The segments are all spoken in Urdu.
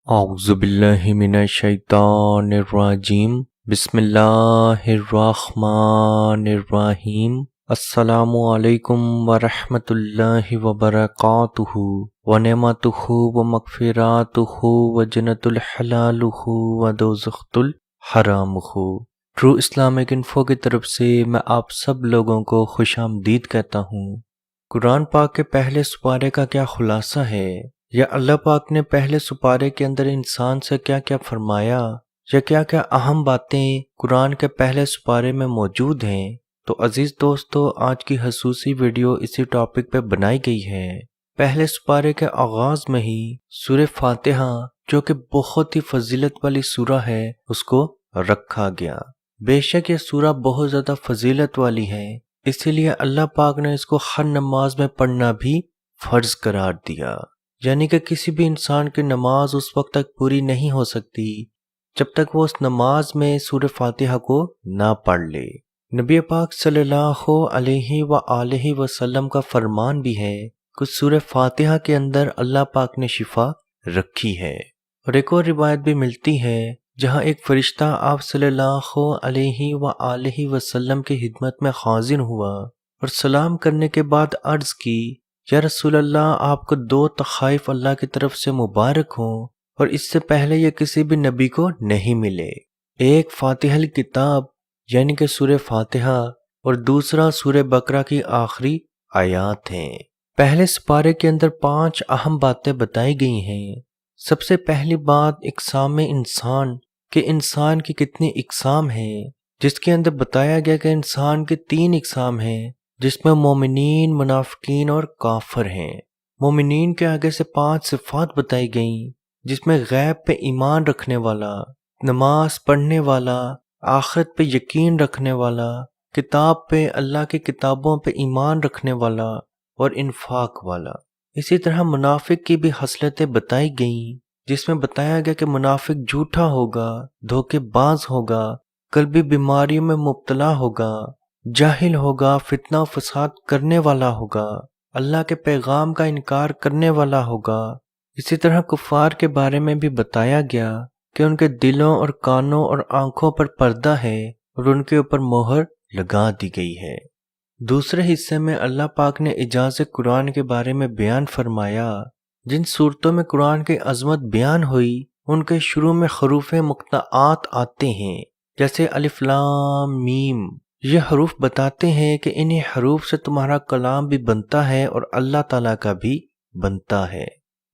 اعوذ باللہ من الشیطان الرجیم بسم اللہ الرحمن الرحیم السلام علیکم ورحمۃ اللہ وبرکاتہ ونعمتہ ومغفراتہ وجنت الحلالہ ودوزخت الحرامہ۔ ٹرو اسلامک انفو کی طرف سے میں آپ سب لوگوں کو خوش آمدید کہتا ہوں۔ قرآن پاک کے پہلے سپارے کا کیا خلاصہ ہے، یا اللہ پاک نے پہلے سپارے کے اندر انسان سے کیا کیا فرمایا، یا کیا کیا اہم باتیں قرآن کے پہلے سپارے میں موجود ہیں، تو عزیز دوستو آج کی خصوصی ویڈیو اسی ٹاپک پہ بنائی گئی ہے۔ پہلے سپارے کے آغاز میں ہی سورہ فاتحہ جو کہ بہت ہی فضیلت والی سورہ ہے اس کو رکھا گیا۔ بے شک یہ سورہ بہت زیادہ فضیلت والی ہے، اسی لیے اللہ پاک نے اس کو ہر نماز میں پڑھنا بھی فرض قرار دیا، یعنی کہ کسی بھی انسان کی نماز اس وقت تک پوری نہیں ہو سکتی جب تک وہ اس نماز میں سورہ فاتحہ کو نہ پڑھ لے۔ نبی پاک صلی اللہ علیہ وآلہ وسلم کا فرمان بھی ہے کہ سورہ فاتحہ کے اندر اللہ پاک نے شفا رکھی ہے، اور ایک اور روایت بھی ملتی ہے جہاں ایک فرشتہ آپ صلی اللہ علیہ وآلہ وسلم کی خدمت میں حاضر ہوا اور سلام کرنے کے بعد عرض کی، یا رسول اللہ آپ کو 2 تحائف اللہ کی طرف سے مبارک ہوں، اور اس سے پہلے یہ کسی بھی نبی کو نہیں ملے۔ ایک فاتحہ کتاب یعنی کہ سورہ فاتحہ، اور دوسرا سورہ بقرہ کی آخری آیات ہیں۔ پہلے سپارے کے اندر 5 اہم باتیں بتائی گئی ہیں۔ سب سے پہلی بات اقسام انسان، کہ انسان کی کتنی اقسام ہیں، جس کے اندر بتایا گیا کہ انسان کے 3 اقسام ہیں، جس میں مومنین، منافقین اور کافر ہیں۔ مومنین کے آگے سے 5 صفات بتائی گئیں، جس میں غیب پہ ایمان رکھنے والا، نماز پڑھنے والا، آخرت پہ یقین رکھنے والا، کتاب پہ، اللہ کی کتابوں پہ ایمان رکھنے والا، اور انفاق والا۔ اسی طرح منافق کی بھی خصلتیں بتائی گئیں، جس میں بتایا گیا کہ منافق جھوٹا ہوگا، دھوکے باز ہوگا، قلبی بیماریوں میں مبتلا ہوگا، جاہل ہوگا، فتنہ و فساد کرنے والا ہوگا، اللہ کے پیغام کا انکار کرنے والا ہوگا۔ اسی طرح کفار کے بارے میں بھی بتایا گیا کہ ان کے دلوں اور کانوں اور آنکھوں پر پردہ ہے اور ان کے اوپر مہر لگا دی گئی ہے۔ دوسرے حصے میں اللہ پاک نے اعجاز قرآن کے بارے میں بیان فرمایا۔ جن صورتوں میں قرآن کی عظمت بیان ہوئی ان کے شروع میں حروف مقطعات آتے ہیں، جیسے الف لام میم۔ یہ حروف بتاتے ہیں کہ انہی حروف سے تمہارا کلام بھی بنتا ہے اور اللہ تعالیٰ کا بھی بنتا ہے،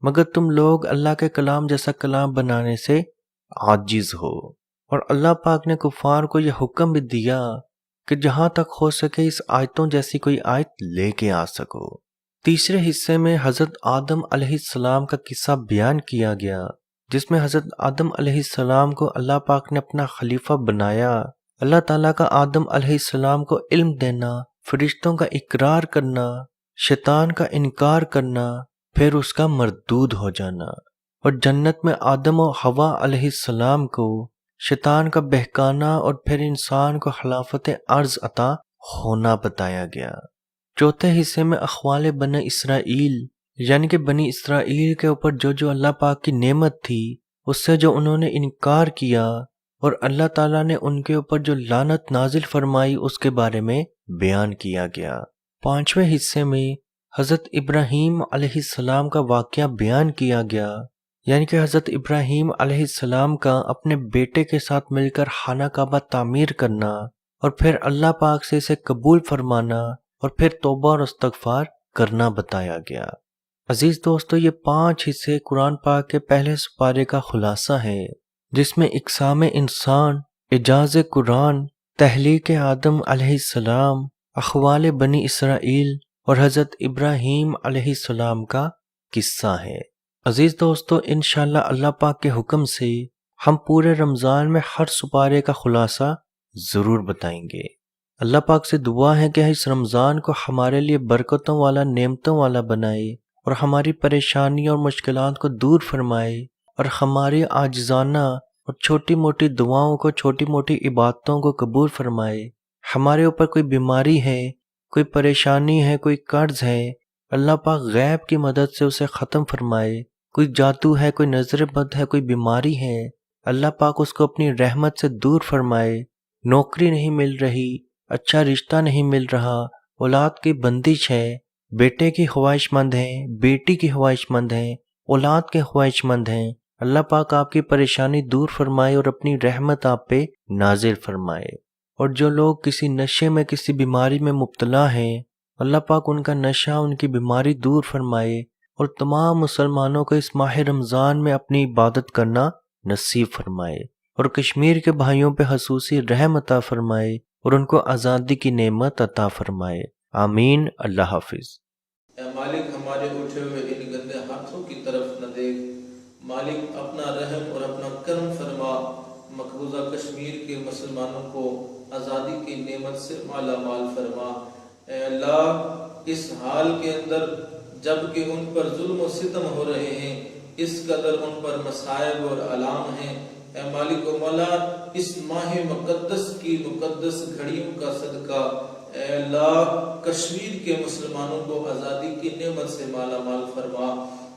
مگر تم لوگ اللہ کے کلام جیسا کلام بنانے سے عاجز ہو۔ اور اللہ پاک نے کفار کو یہ حکم بھی دیا کہ جہاں تک ہو سکے اس آیتوں جیسی کوئی آیت لے کے آ سکو۔ تیسرے حصے میں حضرت آدم علیہ السلام کا قصہ بیان کیا گیا، جس میں حضرت آدم علیہ السلام کو اللہ پاک نے اپنا خلیفہ بنایا۔ اللہ تعالیٰ کا آدم علیہ السلام کو علم دینا، فرشتوں کا اقرار کرنا، شیطان کا انکار کرنا، پھر اس کا مردود ہو جانا، اور جنت میں آدم و حوا علیہ السلام کو شیطان کا بہکانا، اور پھر انسان کو خلافت ارض عطا ہونا بتایا گیا۔ چوتھے حصے میں احوال بنی اسرائیل، یعنی کہ بنی اسرائیل کے اوپر جو اللہ پاک کی نعمت تھی اس سے جو انہوں نے انکار کیا، اور اللہ تعالیٰ نے ان کے اوپر جو لعنت نازل فرمائی اس کے بارے میں بیان کیا گیا۔ پانچویں حصے میں حضرت ابراہیم علیہ السلام کا واقعہ بیان کیا گیا، یعنی کہ حضرت ابراہیم علیہ السلام کا اپنے بیٹے کے ساتھ مل کر خانہ کعبہ تعمیر کرنا، اور پھر اللہ پاک سے اسے قبول فرمانا، اور پھر توبہ اور استغفار کرنا بتایا گیا۔ عزیز دوستو، یہ 5 حصے قرآن پاک کے پہلے سپارے کا خلاصہ ہے، جس میں اقسام انسان، اعجاز قرآن، تخلیق آدم علیہ السلام، احوال بنی اسرائیل اور حضرت ابراہیم علیہ السلام کا قصہ ہے۔ عزیز دوستو، انشاءاللہ اللہ پاک کے حکم سے ہم پورے رمضان میں ہر سپارے کا خلاصہ ضرور بتائیں گے۔ اللہ پاک سے دعا ہے کہ اس رمضان کو ہمارے لیے برکتوں والا، نعمتوں والا بنائے، اور ہماری پریشانیوں اور مشکلات کو دور فرمائے، اور ہماری عاجزانہ اور چھوٹی موٹی دعاؤں کو، چھوٹی موٹی عبادتوں کو قبول فرمائے۔ ہمارے اوپر کوئی بیماری ہے، کوئی پریشانی ہے، کوئی قرض ہے، اللہ پاک غیب کی مدد سے اسے ختم فرمائے۔ کوئی جادو ہے، کوئی نظر بد ہے، کوئی بیماری ہے، اللہ پاک اس کو اپنی رحمت سے دور فرمائے۔ نوکری نہیں مل رہی، اچھا رشتہ نہیں مل رہا، اولاد کی بندش ہے، بیٹے کی خواہش مند ہیں، بیٹی کی خواہش مند ہیں، اولاد کے خواہش مند ہیں، اللہ پاک آپ کی پریشانی دور فرمائے اور اپنی رحمت آپ پہ نازل فرمائے۔ اور جو لوگ کسی نشے میں، کسی بیماری میں مبتلا ہیں، اللہ پاک ان کا نشہ، ان کی بیماری دور فرمائے اور تمام مسلمانوں کو اس ماہ رمضان میں اپنی عبادت کرنا نصیب فرمائے اور کشمیر کے بھائیوں پہ خصوصی رحم عطا فرمائے اور ان کو آزادی کی نعمت عطا فرمائے۔ آمین۔ اللہ حافظ۔ اے مالک ہمارے اٹھے ہوئے ان گندے ہاتھوں کی طرف نہ دیکھ، مالک اپنا رحم اور اپنا کرم فرما، مقبوضہ کشمیر کے مسلمانوں کو آزادی کی نعمت سے مالا مال فرما۔ اے اللہ اس حال کے اندر جب کہ ان پر ظلم و ستم ہو رہے ہیں، اس قدر ان پر مصائب اور آلام ہیں، اے مالک و مولا اس ماہ مقدس کی مقدس گھڑیوں کا صدقہ اے اللہ کشمیر کے مسلمانوں کو آزادی کی نعمت سے مالا مال فرما۔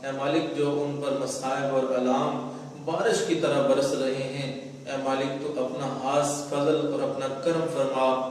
اے مالک جو ان پر مصائب اور آلام بارش کی طرح برس رہے ہیں، اے مالک تو اپنا خاص فضل اور اپنا کرم فرما،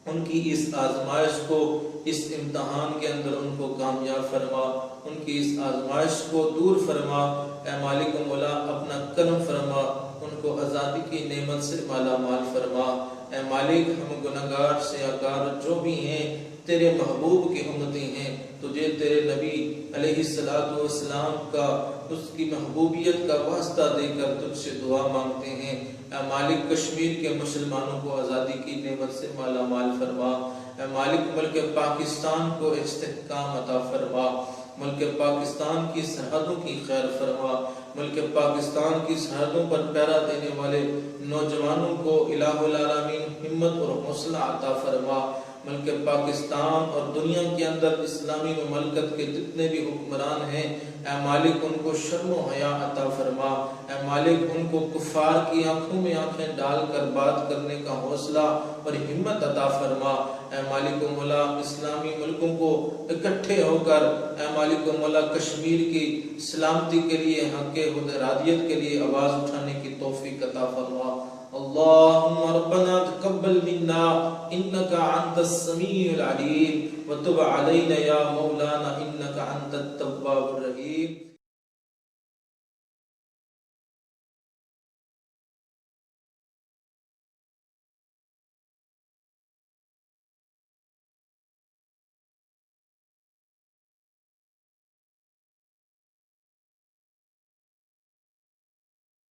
ان کی اس آزمائش کو، اس امتحان کے اندر ان کو کامیاب فرما، ان کی اس آزمائش کو دور فرما۔ اے مالک و مولا اپنا کرم فرما، ان کو آزادی کی نعمت سے مالا مال فرما۔ اے مالک ہم گناہگار سیاہکار جو بھی ہیں تیرے محبوب کی امتی ہیں، تجھے تیرے نبی علیہ السلام کا، اس کی محبوبیت کا واسطہ دے کر تجھ سے دعا مانگتے ہیں۔ اے مالک کشمیر کے مسلمانوں کو آزادی کی نعمت سے مالا مال فرما۔ اے مالک ملک پاکستان کو استحکام عطا فرما، ملک پاکستان کی سرحدوں کی خیر فرما، ملک پاکستان کی سرحدوں پر پہرا دینے والے نوجوانوں کو الہ العالمین ہمت اور حوصلہ عطا فرما۔ ملک پاکستان اور دنیا کے اندر اسلامی مملکت کے جتنے بھی حکمران ہیں، اے مالک ان کو شرم و حیا عطا فرما۔ اے مالک ان کو کفار کی آنکھوں میں آنکھیں ڈال کر بات کرنے کا حوصلہ اور ہمت عطا فرما۔ اے مالک و مولا اسلامی ملکوں کو اکٹھے ہو کر اے مالک و مولا کشمیر کی سلامتی کے لیے، حق ارادیت کے لیے آواز اٹھانے کی توفیق عطا فرما۔ اللہم ربنا تقبل منا انکا انت السمیع العلیم وتب علینا یا مولانا